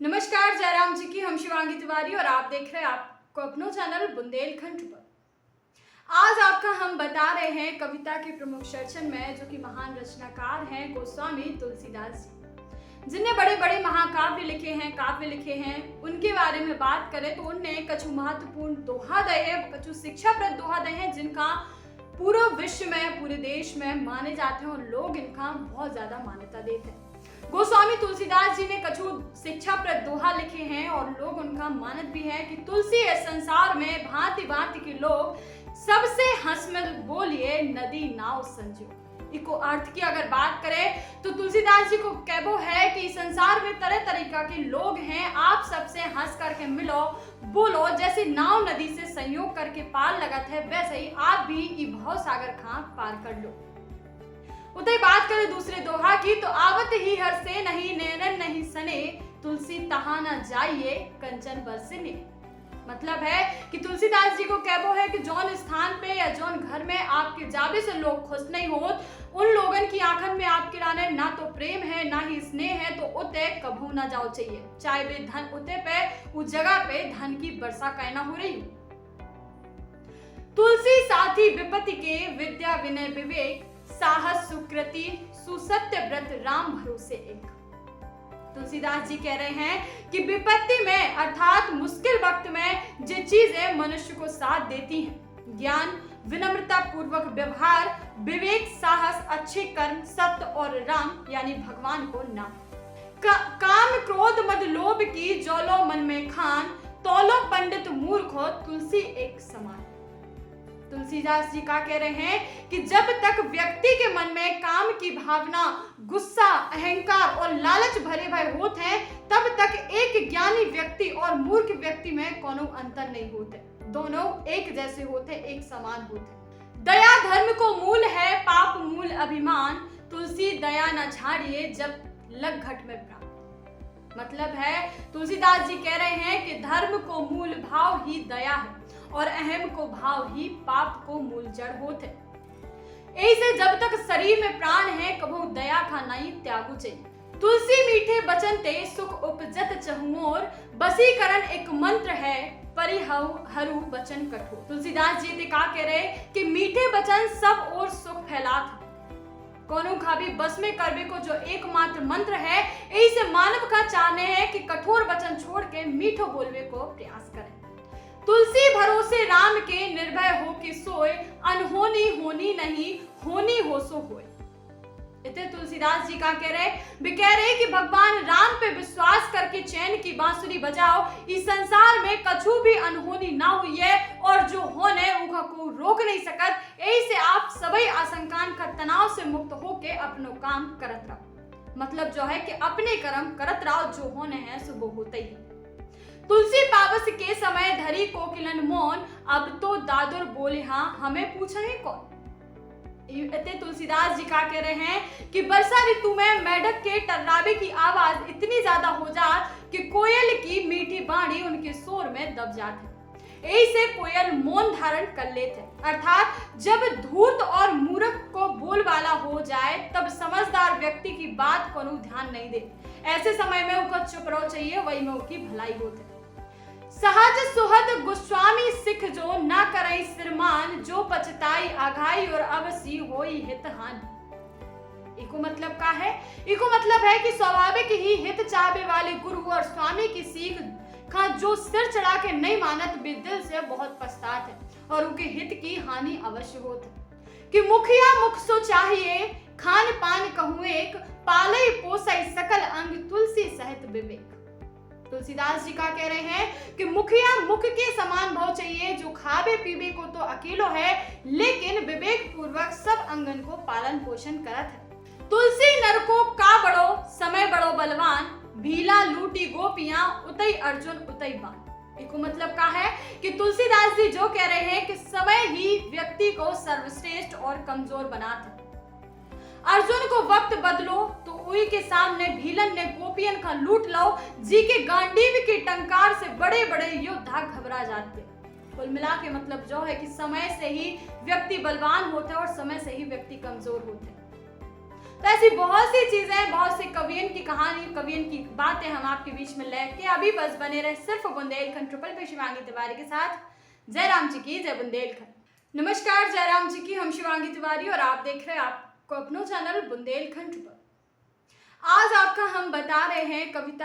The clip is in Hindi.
नमस्कार, जयराम जी की हम शिवांगी तिवारी और आप देख रहे हैं आपको अपना चैनल बुंदेलखंड पर। आज आपका हम बता रहे हैं कविता के प्रमुख सर्जन में जो कि महान रचनाकार हैं गोस्वामी तुलसीदास जी, जिनने बड़े बड़े महाकाव्य लिखे हैं। उनके बारे में बात करें तो उनने कछु महत्वपूर्ण दोहा दे हैं, कछु शिक्षाप्रद दोहा दे हैं जिनका पूरे विश्व में, पूरे देश में माने जाते हैं और लोग इनका बहुत ज्यादा मान्यता देते हैं। गोस्वामी तुलसीदास जी ने कछु शिक्षाप्रद दोहा लिखे हैं और लोग उनका मानत भी है कि तुलसी इस संसार में भांति भांति के लोग सबसे हंसमल बोलिए नदी नाव संजो। इको अर्थ की अगर बात करें तो तुलसीदास जी को कहबो है कि संसार में तरह तरीका के लोग हैं, आप सबसे हंस करके मिलो बोलो, जैसे नाव नदी से संयोग करके पार लगत है वैसे ही आप भी ई भव सागर खां पार कर लो। उतई बात करें दूसरे दोहा की तो आवत ही हर से नहीं नैनन नहीं सने, तुलसी तहा न जाइए कंचन बरसने। मतलब है कि तुलसीदास जी को कहबो है कि जौन स्थान पे या जौन घर में आपके जाबे से लोग खुश नहीं होत, उन लोगन की आंखन में आपके राने ना तो प्रेम है ना ही स्नेह है, तो उते कभू ना जाओ चाहिए, चाहे वे धन उते पे उस जगह पे धन की वर्षा कहना हो रही हो। तुलसी साथी विपत्ति के विद्या विनय विवेक, साहस सुकृति सुसत्य व्रत राम भरोसे एक। तुलसीदास जी कह रहे हैं कि विपत्ति में अर्थात मुश्किल वक्त में जो चीजें मनुष्य को साथ देती हैं, ज्ञान, विनम्रता पूर्वक व्यवहार, विवेक, साहस, अच्छे कर्म, सत्य और राम यानी भगवान को नाम, काम क्रोध मद लोभ की जौलो मन में खान, तौलो पंडित मूर्ख हो तुलसी एक समान। तुलसीदास जी का कह रहे हैं कि जब तक व्यक्ति के मन में काम की भावना, गुस्सा, अहंकार और लालच भरे भय होते हैं, तब तक एक ज्ञानी व्यक्ति और मूर्ख व्यक्ति में कोनो अंतर नहीं होते, दोनों एक जैसे होते, एक समान होते। दया धर्म को मूल है, पाप मूल अभिमान, तुलसी दया न झाड़िए जब लग घट में प्राण। मतलब है तुलसीदास जी कह रहे हैं कि धर्म को मूल भाव ही दया है और अहम को भाव ही पाप को मूल जड़ होते। ऐसे जब तक शरीर में प्राण है कभू दया का नहीं त्यागु चाहिए। तुलसी मीठे बचन ते सुख उपजत चहुमोर, बसीकरण एक मंत्र है परिहरु वचन कठोर। तुलसीदास जी ने का कह रहे कि मीठे वचन सब और सुख फैलात, कोनो का भी बस में करवे को जो एकमात्र मंत्र है, ऐसे मानव का चाहने है कि कठोर वचन छोड़ के मीठो बोलवे को प्रयास करें। तुलसी भरोसे राम के निर्भय हो के सोए, अनहोनी होनी नहीं होनी हो सो होए। इतने तुलसीदास जी का कह रहे कि भगवान राम पे विश्वास करके चैन की बांसुरी बजाओ, इस संसार में कछु भी अनहोनी ना हुई है और जो होने उनका को रोक नहीं सकत। ऐसे आप सभी आशंकान का तनाव से मुक्त होके अपनो काम करत रहो। मतलब जो है कि अपने कर्म करत रहो, जो होने हैं सो वो होते ही। तुलसी पावस के समय धरी कोकिलन मौन, अब तो दादुर बोले हाँ हमें पूछा है कौन। इतने तुलसीदास जी का कह रहे हैं कि वर्षा ऋतु में मेढक के टर्रावे की आवाज इतनी ज्यादा हो जात कि कोयल की मीठी बाणी उनके शोर में दब जाती। ऐसे कोयल मौन धारण कर लेते, अर्थात जब धूर्त और मूर्ख को बोल वाला हो जाए तब समझदार व्यक्ति की बात को ध्यान नहीं दे। ऐसे समय में उनको चुप रहो चाहिए, वही में उनकी भलाई होती। सहज सुहद गोस्वामी सिख जो ना करई सिरमान, जो पछताई आघाई और अवसी होई हितहान। इको मतलब का है? इको मतलब है कि स्वाभाविक ही हित चाहने वाले गुरु और स्वामी की सीख का जो सिर चढ़ा के नहीं मानत वे दिल से बहुत पछतात है और उनके हित की हानि अवश्य होत है। कि मुखिया मुख सो चाहिए, खान पान कहूँ एक, पालई पोसई सकल अंग तुलसी सहित विवेक। तुलसीदास जी का कह रहे हैं कि मुखिया मुख के समान भाव चाहिए, जो खावे पीवे को तो अकेलो है लेकिन विवेक पूर्वक सब अंगन को पालन पोषण करत है। तुलसी नर को का बड़ो समय बड़ो बलवान, भीला लूटी गोपियां उतई अर्जुन उतई बान। इको मतलब का है कि तुलसीदास जी जो कह रहे हैं कि समय ही व्यक्ति को सर्वश्रेष्ठ और कमजोर बनाता है। अर्जुन को वक्त बदलो तो उई के सामने भीलन ने गोपियन का लूट लो, जी के गांडीव के टंकार से बड़े बड़े योद्धा घबरा जाते। कुल मिला के मतलब जो है कि समय से ही व्यक्ति बलवान होता है और समय से ही व्यक्ति कमजोर होते हैं। तो ऐसी बहुत सी चीजें, बहुत से कवियन की कहानी, कवियन की बातें हम आपके बीच में लेके अभी बस बने रहे सिर्फ बुंदेलखंड ट्रिपल पे शिवांगी तिवारी के साथ। जयराम जी की जय बुंदेलखंड। नमस्कार जयराम जी की, हम शिवांगी तिवारी और आप देख रहे हैं आपको अपना चैनल बुंदेलखंड ट्रिपल। आज आपका हम बता रहे हैं कविता